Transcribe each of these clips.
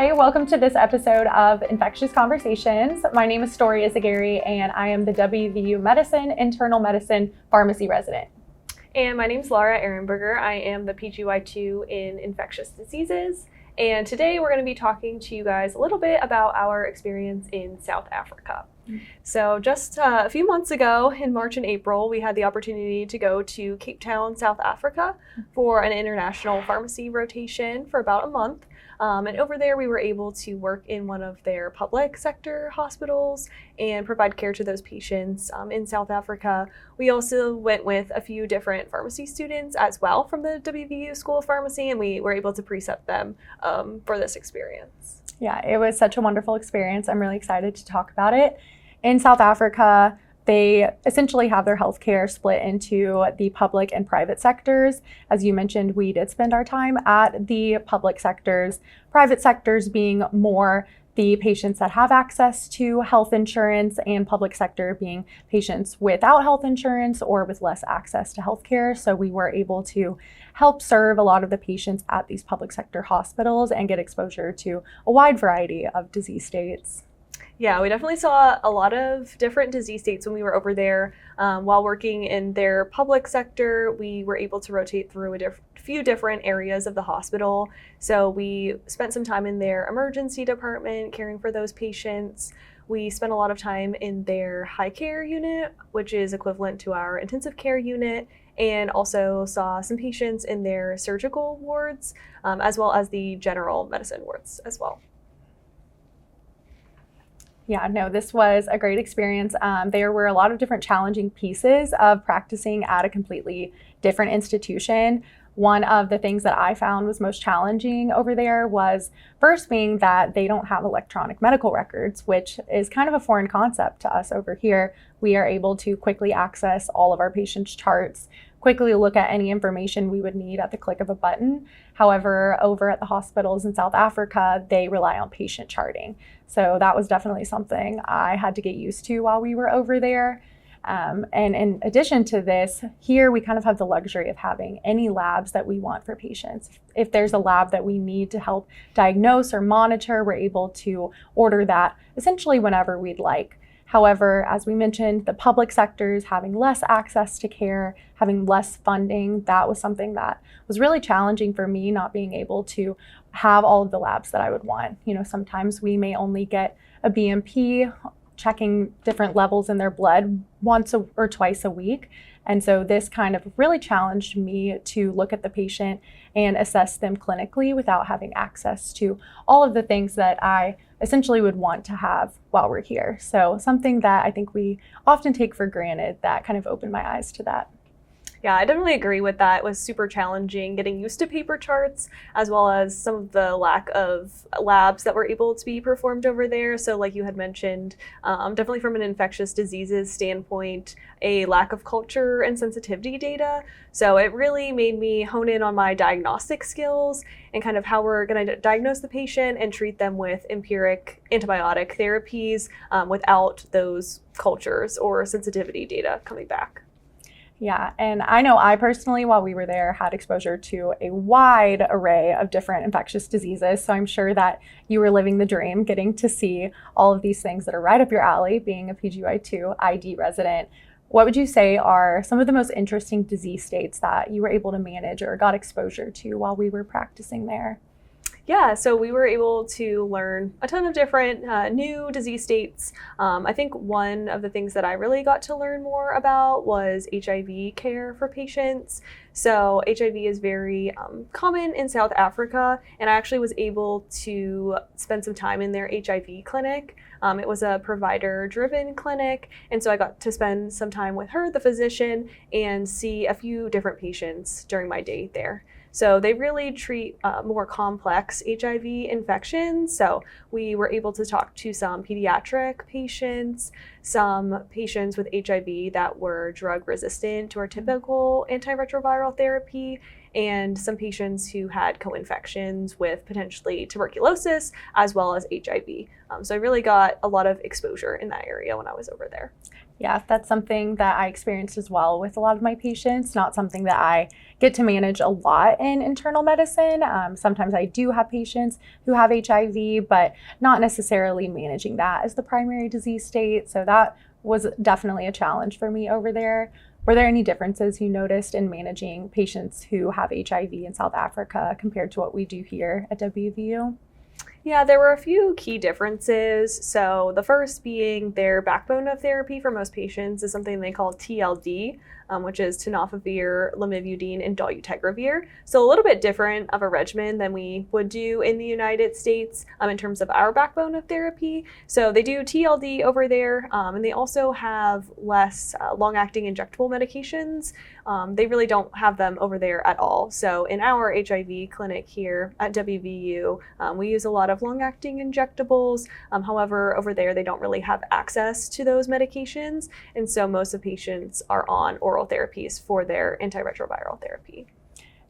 Hi, welcome to this episode of Infectious Conversations. My name is Story Izagiri, and I am the WVU Medicine Internal Medicine Pharmacy resident. And my name is Laura Ehrenberger. I am the PGY2 in Infectious Diseases. And today we're going to be talking to you guys a little bit about our experience in South Africa. So just a few months ago, in March and April, we had the opportunity to go to Cape Town, South Africa for an international pharmacy rotation for about a month. And over there, we were able to work in one of their public sector hospitals and provide care to those patients in South Africa. We also went with a few different pharmacy students as well from the WVU School of Pharmacy, and we were able to precept them for this experience. Yeah, it was such a wonderful experience. I'm really excited to talk about it. In South Africa, they essentially have their healthcare split into the public and private sectors. As you mentioned, we did spend our time at the public sectors, private sectors being more the patients that have access to health insurance, and public sector being patients without health insurance or with less access to healthcare. So we were able to help serve a lot of the patients at these public sector hospitals and get exposure to a wide variety of disease states. Yeah, we definitely saw a lot of different disease states when we were over there. While working in their public sector, we were able to rotate through a few different areas of the hospital. So we spent some time in their emergency department caring for those patients. We spent a lot of time in their high care unit, which is equivalent to our intensive care unit, and also saw some patients in their surgical wards, as well as the general medicine wards as well. Yeah, no, this was a great experience. There were a lot of different challenging pieces of practicing at a completely different institution. One of the things that I found was most challenging over there was first being that they don't have electronic medical records, which is kind of a foreign concept to us over here. We are able to quickly access all of our patients' charts, quickly look at any information we would need at the click of a button. However, over at the hospitals in South Africa, they rely on patient charting. So that was definitely something I had to get used to while we were over there. And in addition to this, here we kind of have the luxury of having any labs that we want for patients. If there's a lab that we need to help diagnose or monitor, we're able to order that essentially whenever we'd like. However, as we mentioned, the public sectors having less access to care, having less funding, that was something that was really challenging for me, not being able to have all of the labs that I would want. You know, sometimes we may only get a BMP checking different levels in their blood once or twice a week. And so this kind of really challenged me to look at the patient and assess them clinically without having access to all of the things that I essentially would want to have while we're here. So something that I think we often take for granted that kind of opened my eyes to that. Yeah, I definitely agree with that. It was super challenging getting used to paper charts, as well as some of the lack of labs that were able to be performed over there. So like you had mentioned, definitely from an infectious diseases standpoint, a lack of culture and sensitivity data. So it really made me hone in on my diagnostic skills and kind of how we're going to diagnose the patient and treat them with empiric antibiotic therapies without those cultures or sensitivity data coming back. Yeah, and I know I personally, while we were there, had exposure to a wide array of different infectious diseases. So I'm sure that you were living the dream, getting to see all of these things that are right up your alley, being a PGY2 ID resident. What would you say are some of the most interesting disease states that you were able to manage or got exposure to while we were practicing there? Yeah, so we were able to learn a ton of different new disease states. I think one of the things that I really got to learn more about was HIV care for patients. So HIV is very common in South Africa, and I actually was able to spend some time in their HIV clinic. It was a provider-driven clinic, and so I got to spend some time with her, the physician, and see a few different patients during my day there. So they really treat more complex HIV infections. So we were able to talk to some pediatric patients, some patients with HIV that were drug resistant to our typical antiretroviral therapy, and some patients who had co-infections with potentially tuberculosis as well as HIV. So I really got a lot of exposure in that area when I was over there. Yeah, that's something that I experienced as well with a lot of my patients, not something that I get to manage a lot in internal medicine. Sometimes I do have patients who have HIV, but not necessarily managing that as the primary disease state. So that was definitely a challenge for me over there. Were there any differences you noticed in managing patients who have HIV in South Africa compared to what we do here at WVU? Yeah, there were a few key differences. So the first being their backbone of therapy for most patients is something they call TLD, which is tenofovir, lamivudine, and dolutegravir. So a little bit different of a regimen than we would do in the United States in terms of our backbone of therapy. So they do TLD over there, and they also have less long-acting injectable medications. They really don't have them over there at all. So in our HIV clinic here at WVU, we use a lot of long-acting injectables. However, over there, they don't really have access to those medications. And so most of the patients are on oral therapies for their antiretroviral therapy.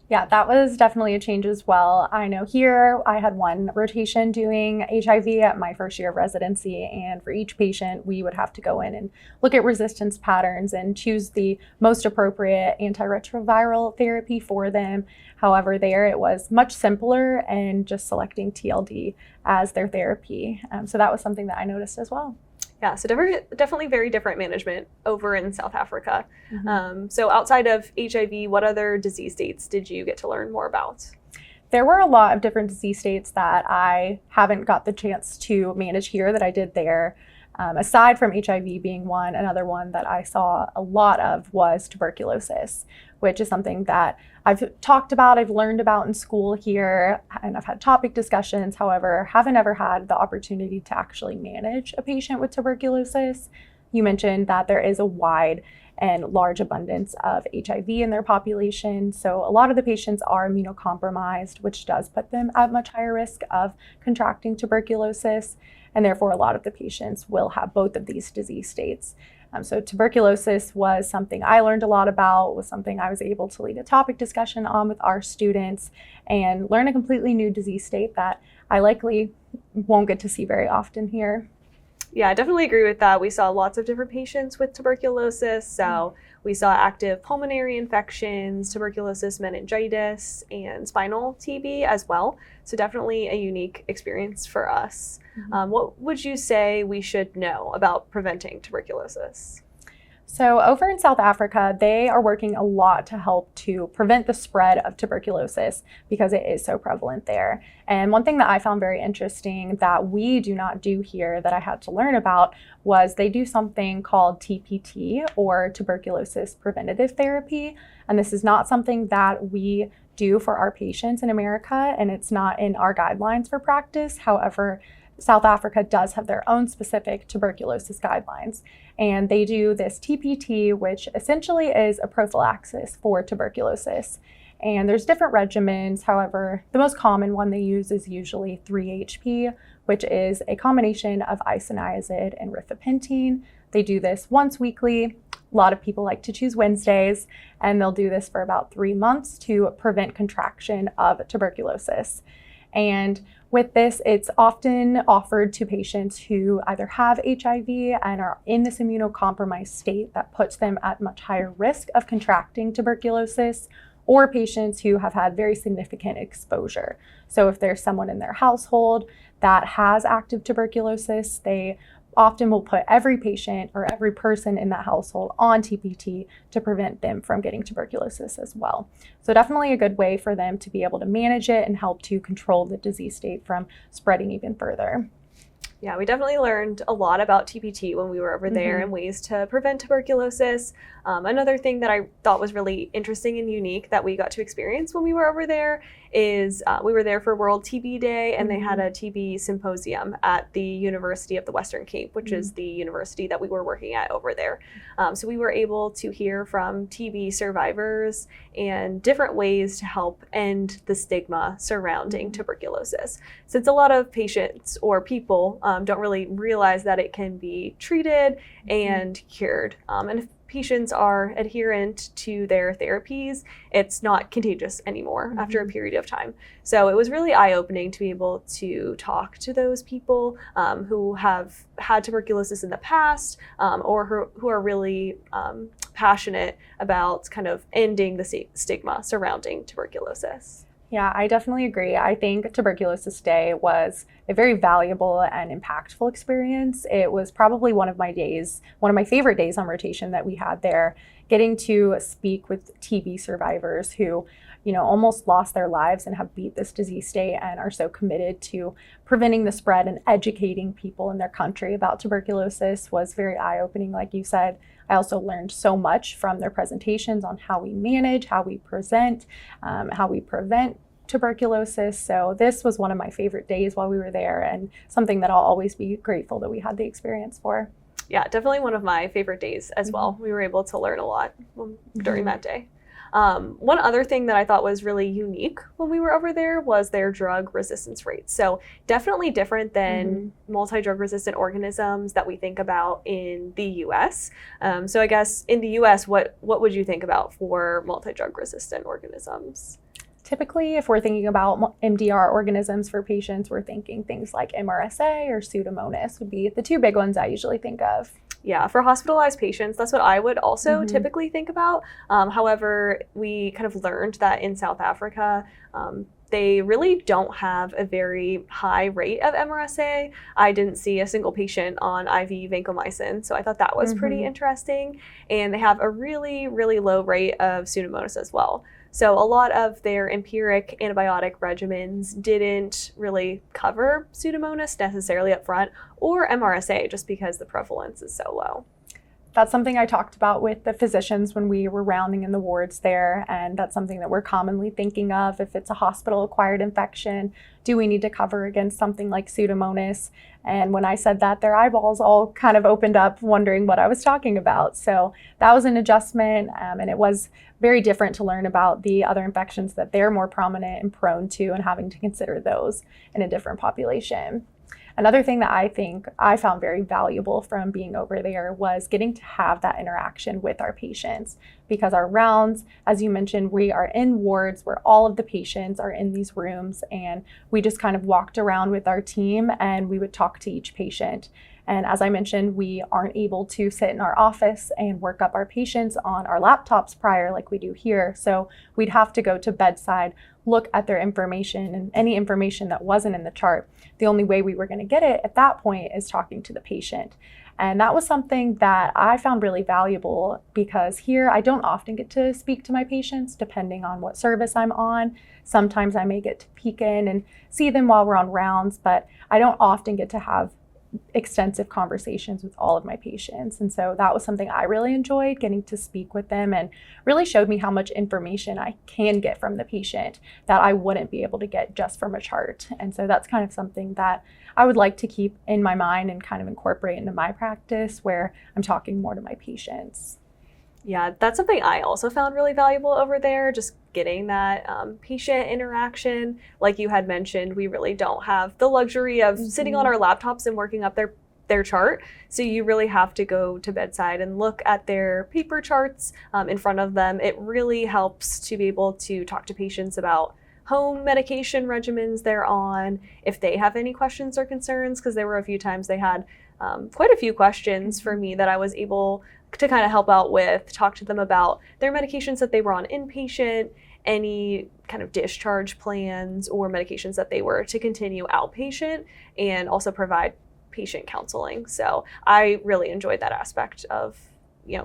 Yeah, that was definitely a change as well. I know here I had one rotation doing HIV at my first year of residency, and for each patient, we would have to go in and look at resistance patterns and choose the most appropriate antiretroviral therapy for them. However, there it was much simpler and just selecting TLD as their therapy. So that was something that I noticed as well. Yeah, so definitely very different management over in South Africa. Mm-hmm. So outside of HIV, what other disease states did you get to learn more about? There were a lot of different disease states that I haven't got the chance to manage here that I did there. Aside from HIV being one, another one that I saw a lot of was tuberculosis, which is something that I've talked about, I've learned about in school here, and I've had topic discussions. However, haven't ever had the opportunity to actually manage a patient with tuberculosis. You mentioned that there is a wide and large abundance of HIV in their population. So a lot of the patients are immunocompromised, which does put them at much higher risk of contracting tuberculosis. And therefore, a lot of the patients will have both of these disease states. So tuberculosis was something I learned a lot about, was something I was able to lead a topic discussion on with our students and learn a completely new disease state that I likely won't get to see very often here. Yeah, I definitely agree with that. We saw lots of different patients with tuberculosis. So we saw active pulmonary infections, tuberculosis meningitis, and spinal TB as well. So definitely a unique experience for us. What would you say we should know about preventing tuberculosis? So over in South Africa, they are working a lot to help to prevent the spread of tuberculosis because it is so prevalent there. And one thing that I found very interesting that we do not do here that I had to learn about was they do something called TPT, or tuberculosis preventative therapy. And this is not something that we do for our patients in America, and it's not in our guidelines for practice. However, South Africa does have their own specific tuberculosis guidelines, and they do this TPT, which essentially is a prophylaxis for tuberculosis. And there's different regimens. However, the most common one they use is usually 3-HP, which is a combination of isoniazid and rifapentine. They do this once weekly. A lot of people like to choose Wednesdays, and they'll do this for about 3 months to prevent contraction of tuberculosis. And with this, it's often offered to patients who either have HIV and are in this immunocompromised state that puts them at much higher risk of contracting tuberculosis, or patients who have had very significant exposure. So if there's someone in their household that has active tuberculosis, they often will put every patient or every person in that household on TPT to prevent them from getting tuberculosis as well. So definitely a good way for them to be able to manage it and help to control the disease state from spreading even further. Yeah, we definitely learned a lot about TPT when we were over there and ways to prevent tuberculosis. Another thing that I thought was really interesting and unique that we got to experience when we were over there is we were there for World TB Day, and they had a TB symposium at the University of the Western Cape, which is the university that we were working at over there. So we were able to hear from TB survivors and different ways to help end the stigma surrounding tuberculosis. Since a lot of patients or people don't really realize that it can be treated and cured. And if patients are adherent to their therapies, it's not contagious anymore after a period of time. So it was really eye-opening to be able to talk to those people who have had tuberculosis in the past, or who are really passionate about kind of ending the stigma surrounding tuberculosis. Yeah, I definitely agree. I think Tuberculosis Day was a very valuable and impactful experience. It was probably one of my favorite days on rotation that we had there, getting to speak with TB survivors who, almost lost their lives and have beat this disease state and are so committed to preventing the spread and educating people in their country about tuberculosis was very eye-opening, like you said. I also learned so much from their presentations on how we manage, how we present, how we prevent tuberculosis. So this was one of my favorite days while we were there, and something that I'll always be grateful that we had the experience for. Yeah, definitely one of my favorite days as well. We were able to learn a lot during that day. One other thing that I thought was really unique when we were over there was their drug resistance rates. So definitely different than multi-drug resistant organisms that we think about in the US. So I guess in the US, what would you think about for multi-drug resistant organisms? Typically, if we're thinking about MDR organisms for patients, we're thinking things like MRSA or Pseudomonas would be the two big ones I usually think of. Yeah, for hospitalized patients, that's what I would also typically think about. However, we kind of learned that in South Africa, they really don't have a very high rate of MRSA. I didn't see a single patient on IV vancomycin, so I thought that was pretty interesting. And they have a really, really low rate of Pseudomonas as well. So a lot of their empiric antibiotic regimens didn't really cover Pseudomonas necessarily up front, or MRSA, just because the prevalence is so low. That's something I talked about with the physicians when we were rounding in the wards there, and that's something that we're commonly thinking of. If it's a hospital-acquired infection, do we need to cover against something like Pseudomonas? And when I said that, their eyeballs all kind of opened up, wondering what I was talking about. So that was an adjustment, and it was very different to learn about the other infections that they're more prominent and prone to, and having to consider those in a different population. Another thing that I think I found very valuable from being over there was getting to have that interaction with our patients, because our rounds, as you mentioned, we are in wards where all of the patients are in these rooms, and we just kind of walked around with our team and we would talk to each patient. And as I mentioned, we aren't able to sit in our office and work up our patients on our laptops prior like we do here. So we'd have to go to bedside, look at their information, and any information that wasn't in the chart. The only way we were going to get it at that point is talking to the patient. And that was something that I found really valuable, because here I don't often get to speak to my patients depending on what service I'm on. Sometimes I may get to peek in and see them while we're on rounds, but I don't often get to have extensive conversations with all of my patients. And so that was something I really enjoyed, getting to speak with them, and really showed me how much information I can get from the patient that I wouldn't be able to get just from a chart. And so that's kind of something that I would like to keep in my mind and kind of incorporate into my practice, where I'm talking more to my patients. Yeah, that's something I also found really valuable over there, just getting that patient interaction. Like you had mentioned, we really don't have the luxury of sitting on our laptops and working up their chart. So you really have to go to bedside and look at their paper charts in front of them. It really helps to be able to talk to patients about home medication regimens they're on, if they have any questions or concerns, because there were a few times they had quite a few questions for me that I was able to kind of help out with, talk to them about their medications that they were on inpatient, any kind of discharge plans or medications that they were to continue outpatient, and also provide patient counseling. So I really enjoyed that aspect of,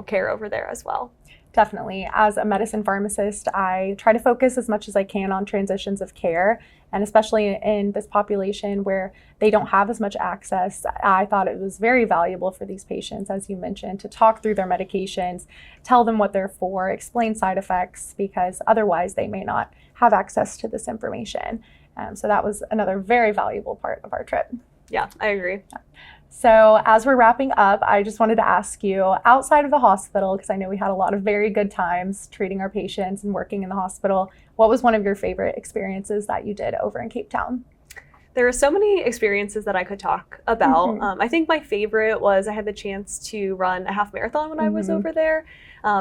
care over there as well. Definitely. As a medicine pharmacist, I try to focus as much as I can on transitions of care, and especially in this population where they don't have as much access. I thought it was very valuable for these patients, as you mentioned, to talk through their medications, tell them what they're for, explain side effects, because otherwise they may not have access to this information. So that was another very valuable part of our trip. Yeah, I agree. So as we're wrapping up, I just wanted to ask you, outside of the hospital, because I know we had a lot of very good times treating our patients and working in the hospital, what was one of your favorite experiences that you did over in Cape Town? There are so many experiences that I could talk about. Mhm. I think my favorite was I had the chance to run a half marathon when I was over there.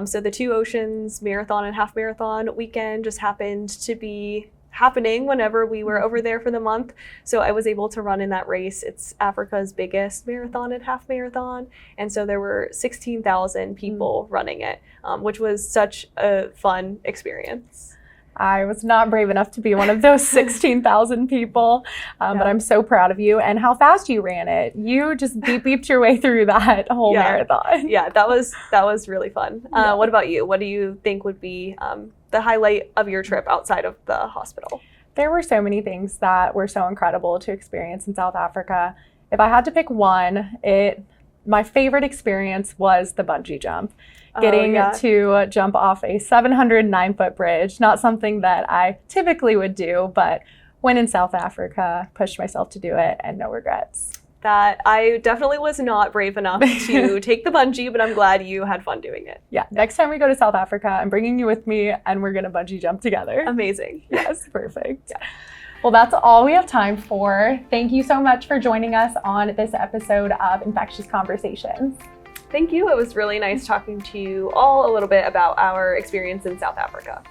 So the Two Oceans Marathon and Half Marathon weekend just happened to be happening whenever we were over there for the month. So I was able to run in that race. It's Africa's biggest marathon and half marathon. And so there were 16,000 people running it, which was such a fun experience. I was not brave enough to be one of those 16,000 people, but I'm so proud of you and how fast you ran it. You just beeped your way through that whole marathon. Yeah, that was really fun. What about you? What do you think would be the highlight of your trip outside of the hospital? There were so many things that were so incredible to experience in South Africa. If I had to pick one, my favorite experience was the bungee jump. Getting to jump off a 709-foot bridge, not something that I typically would do, but when in South Africa, pushed myself to do it and no regrets. That I definitely was not brave enough to take the bungee, but I'm glad you had fun doing it. Yeah, next time we go to South Africa, I'm bringing you with me and we're gonna bungee jump together. Amazing. Yes, perfect. Yeah. Well, that's all we have time for. Thank you so much for joining us on this episode of Infectious Conversations. Thank you. It was really nice talking to you all a little bit about our experience in South Africa.